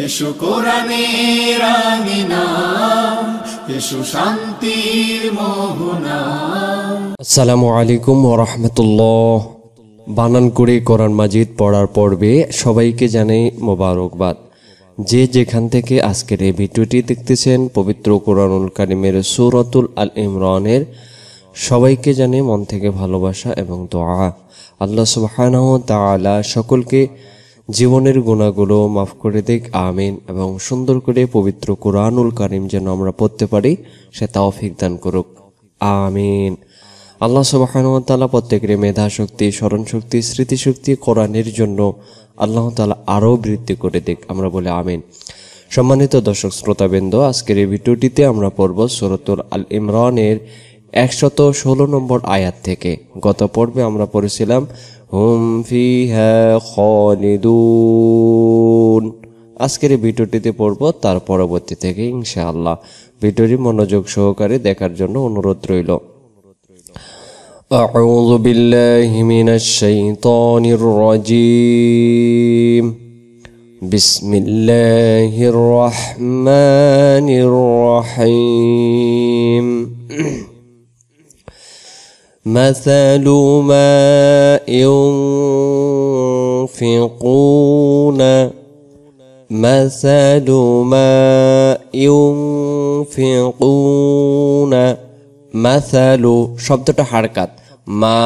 এসো কোরআনের আমিনা, এসো শান্তির মোহনা। আসসালামু আলাইকুম ওয়া রাহমাতুল্লাহ। বানান করে কোরআন মাজিদ পড়ার পর্বে সবাইকে জানাই মোবারকবাদ। যে যেখান থেকে আজকের এই ভিডিওটি দেখতেছেন, পবিত্র কোরআনুল কারিমের সূরাতুল আল ইমরানের সবাইকে জানাই মন থেকে ভালোবাসা এবং দোয়া। আল্লাহ সুবহানাহু ওয়া তাআলা সকলকে জীবনের গুনাহগুলো মাফ করে দিক, আমিন। এবং সুন্দর করে পবিত্র কোরআনুল কারিম যেন আমরা পড়তে পারি, সে তৌফিক দান করুক, আমিন। আল্লাহ সুবহানাহু ওয়া তাআলা প্রত্যেকের মেধা শক্তি, স্মরণ শক্তি, স্মৃতিশক্তি কোরআনের জন্য আল্লাহ তাআলা আরও বৃদ্ধি করে দিক, আমরা বলে আমিন। সম্মানিত দর্শক শ্রোতাবৃন্দ, আজকের এই ভিডিওটিতে আমরা পড়ব সূরাতুল আল ইমরানের 116 নম্বর আয়াত থেকে। গত পর্বে আমরা পড়েছিলাম হুম ফিহা খালিদুন। আজকের এই ভিডিওটিতে পড়ব তার পরবর্তী থেকে ইনশাআল্লাহ। ভিডিওটি মনোযোগ সহকারে দেখার জন্য অনুরোধ রইল। أعوذ بالله من الشيطان الرجيم. بسم الله الرحمن الرحيم. مثل ما ينفقون مثل ما ينفقون মাসালু শব্দটা হারকাত, মা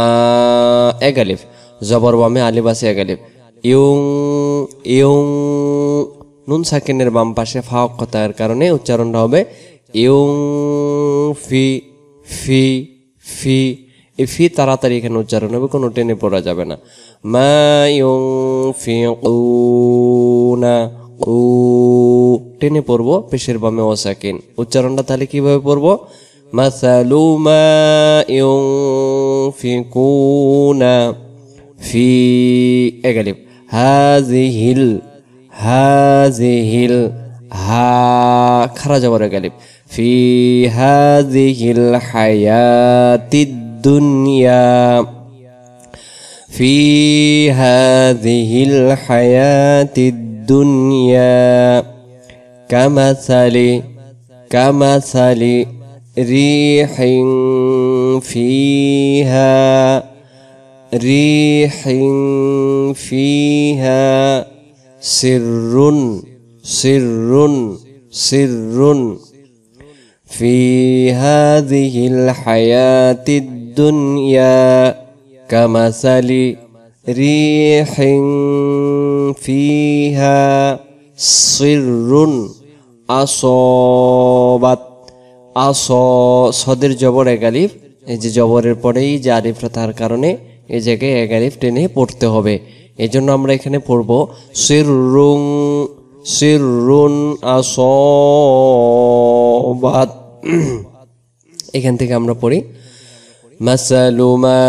এক আলিফ, জবর বামে আলিফ আছে এক আলিফ, ইউং ইউং নুন সাকিনের বাম পাশে ফা অক্ষতার কারণে উচ্চারণটা হবে ইউং ফি ফি ফি। এই ফি তাড়াতাড়ি এখানে উচ্চারণ হবে, কোনো টেনে পড়া যাবে না। মা ইউং ফি না উ টেনে পড়বো, পেশের বামে ও সাকিন। উচ্চারণটা তাহলে কিভাবে পড়বো? مثل ما ينفقون في اغلب هذه ها خرج ور اغلب في هذه الحياة الدنيا في هذه الحياة الدنيا كمثل ريح فيها سر في هذه الحياة الدنيا كمثل ريح فيها سر أصابت সদের জবর এক আলিফ, এই যে জবরের পরেই যে আলিফটা তার কারণে এই জায়গায় এক আলিফ টেনে পড়তে হবে। এই জন্য আমরা এখানে পড়বো সিররুন আসবাত। এখান থেকে আমরা পড়ি মাসালু মা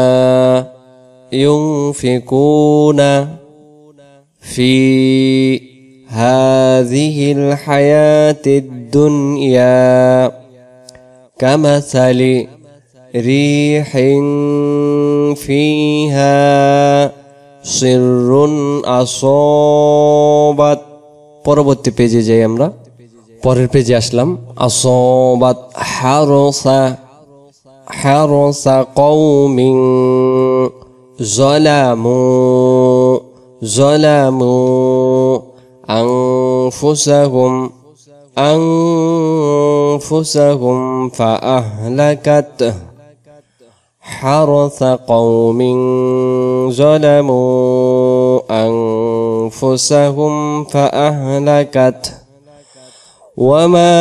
ইউনফিকুনা ফি হাযিহিল হায়াতিদ দুনিয়া كمثل ريح فيها سر أصابت। পরবর্তী পেজে যাই আমরা, পরের পেজে আসলাম। أصابت حرث قوم ظلموا أنفسهم فأهلكته حرث قوم ظلموا أنفسهم فأهلكته وما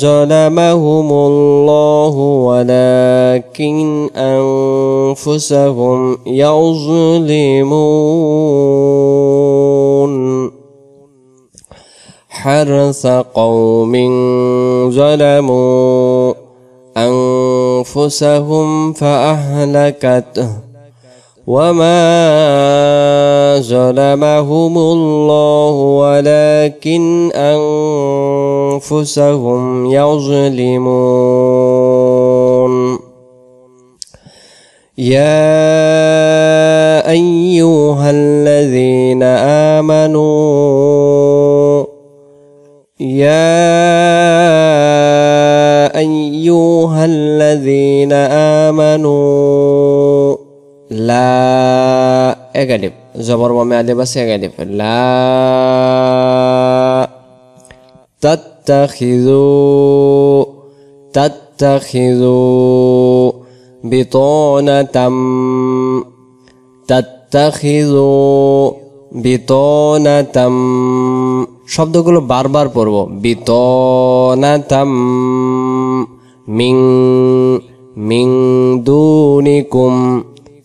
ظلمهم الله ولكن أنفسهم يظلمون. حرث قوم ظلموا أنفسهم فأهلكته وما ظلمهم الله ولكن أنفسهم يظلمون. يا أيها الذين آمنوا يا أيها الذين آمنوا لا أغلب زبر وما ألف بس أغلب لا تتخذوا بطانة শব্দগুলো বারবার পড়ব বিতনাতাম মিং দুনিকুম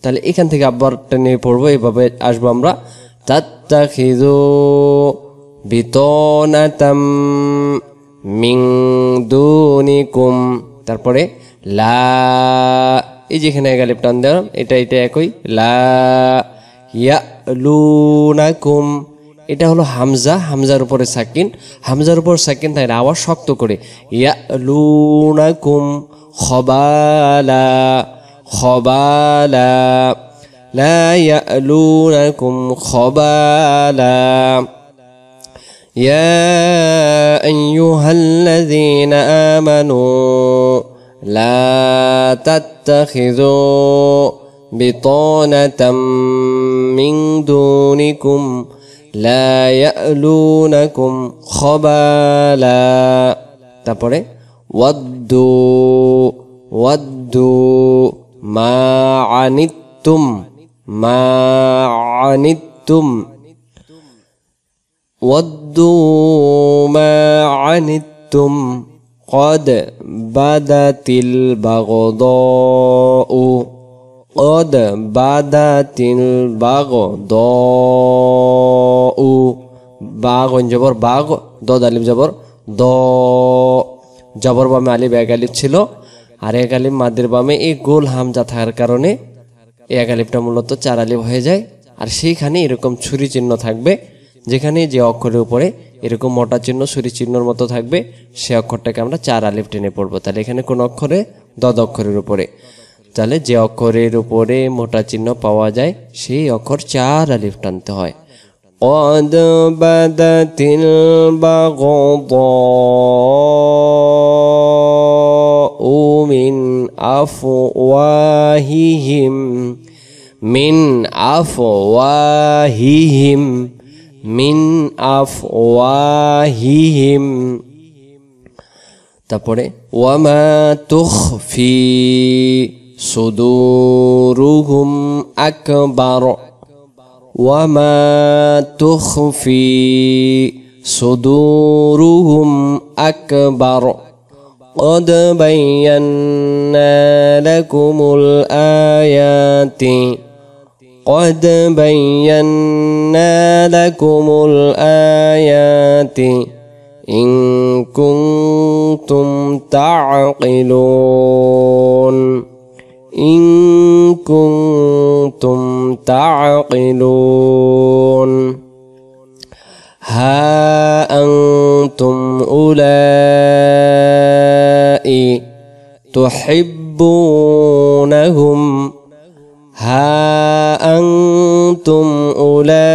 তাহলে এখান থেকে আবার টেনে পড়বো এইভাবে আসবো আমরা তাত্তাখিযু বিতনাতাম মিং দুনিকুম তারপরে লা এই যেখানে গালিব টান দিলাম এটা একই লা ইয়ালুনাকুম এটা হলো হামজা হামজার উপরে সাকিন হামজার উপর সাকিন তাই আওয়াজ শক্ত করে ইয়ালুনাকুম খবালা লা ইয়ালুনাকুম খবালা ইয়া আইয়ুহাল্লাযীনা আমানু লা তাত্তাখিযু বিতানাতাম মিন দুনিকুম লা ইয়ালুনাকুম খবালা তারপরে ওয়াদ্দু মা আনিতুম وَدُّوا مَا عَنِتُّمْ قَدْ بَدَتِ الْبَغْضَاءُ বাগ জবর বাগ দদ আলিফ জবর দ জবর বামে আলিফ এক আলিফ ছিল আর এক আলিফ মাদের বামে এই গোল হামজা থাকার কারণে এক আলিফটা মূলত চার আলিফ হয়ে যায় আর সেইখানে এরকম ছুরি চিহ্ন থাকবে যেখানে যে অক্ষরের উপরে এরকম মোটা চিহ্ন ছুরি চিহ্নর মতো থাকবে সে অক্ষরটাকে আমরা চার আলিফ টেনে পড়বো তাহলে এখানে কোন অক্ষরে দদ অক্ষরের উপরে তাহলে যে অক্ষরের উপরে মোটা চিহ্ন পাওয়া যায় সেই অক্ষর চার আলিফ টানতে হয় قد بدت البغضاء من أفواههم তারপরে ওয়ামা তুখফি সুদুরুহুম আকবার ওয়ামা তুখফি সুদুরুহুম আকবার قد بينا لكم الآيات إن كنتم تعقلون ها أنتم أولئك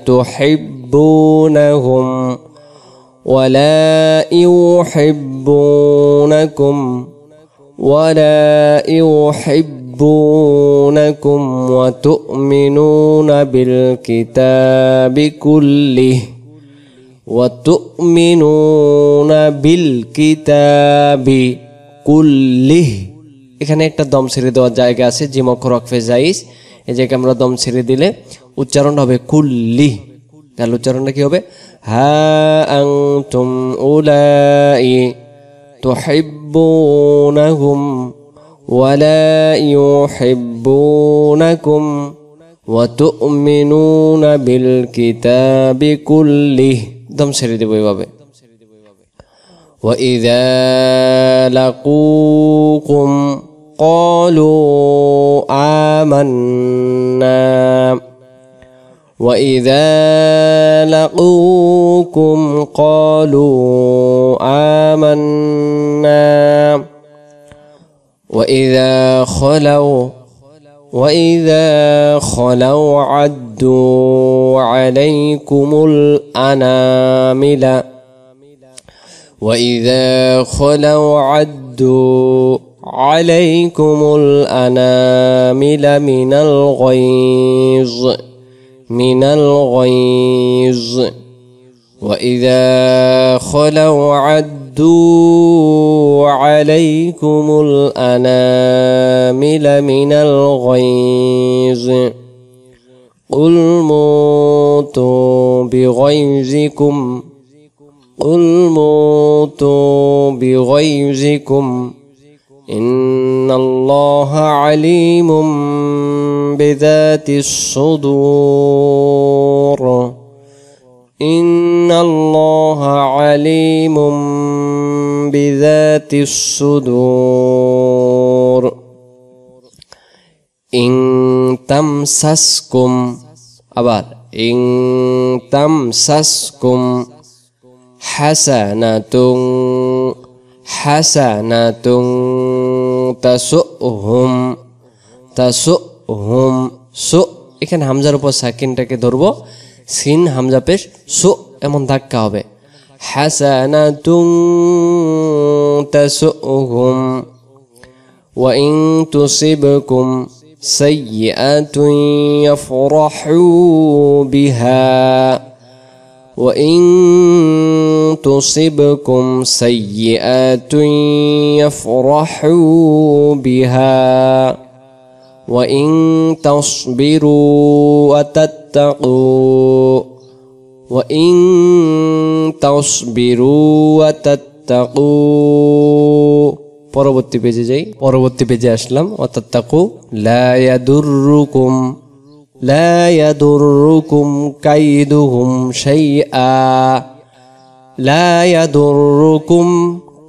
تحبونهم ولا يحبونكم وتؤمنون بالكتاب كله এখানে একটা দম ছেড়ে দেওয়ার জায়গা আছে জিম অক্ষর ওয়াকফে জাইজ এই জায়গায় আমরা দম ছেড়ে দিলে উচ্চারণ হবে কুল্লি তাহলে উচ্চারণটা কি হবে হা আনতুম উলাই তুহিব্বুনাহুম ওয়ালা ইউহিব্বুনাকুম ওয়া তু'মিনুনা বিল কিতাবি কুল্লিহি দম ছেড়ে দেব এইভাবে وَإِذَا لَقُوكُمْ قَالُوا آمَنَّا وَإِذَا لَقُوكُمْ قَالُوا آمَنَّا وَإِذَا خَلَوْا عَدُّوا عليكم الأنامل وإذا خلوا عدوا عليكم الأنامل من الغيظ وإذا خلوا عدوا عليكم الأنامل من الغيظ قل موتوا بغيظكم إن الله عليم بذات الصدور إن الله عليم بذات الصدور إن تمسسكم حسنة تسؤهم এখানে হামজার উপর সাকিনটাকে ধরবো সিন হামজা পেশ সু এমন ধাক্কা হবে হাসানাতুন তাসুহুম ওয়া ইন তুসিবকুম সাইয়্যাতুন ইয়াফরাহু বিহা ওয়া ইন তুসিবকুম সাইয়্যাতুন ইয়াফরাহু বিহা وإن تصبروا وتتقوا পরবর্তী পেজে আসলাম ওয়াতাত্তাকু لا يضركم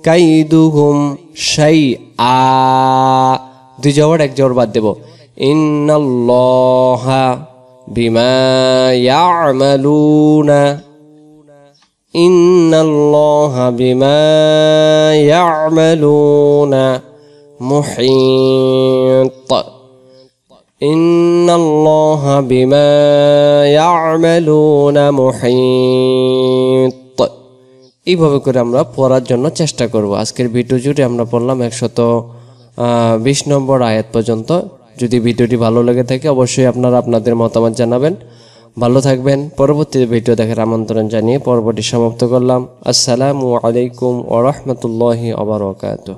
كيدهم شيئا দুই জবর এক জবর বাদ দেব ইন্নাল্লাহা বিমা ইয়া'মালুনা মুহীত ইন্নাল্লাহা বিমা ইয়া'মালুনা মুহীত। এইভাবে করে আমরা পড়ার জন্য চেষ্টা করব। আজকের ভিডিও জুড়ে আমরা পড়লাম 120 নম্বর আয়াত পর্যন্ত। যদি ভিডিওটি ভালো লেগে থাকে অবশ্যই আপনারা আপনাদের মতামত জানাবেন। ভালো থাকবেন। পরবর্তী ভিডিও দেখার আমন্ত্রণ জানিয়ে পর্বটি সমাপ্ত করলাম। আসসালামু আলাইকুম ওয়া রাহমাতুল্লাহি ওয়া বারাকাতুহু।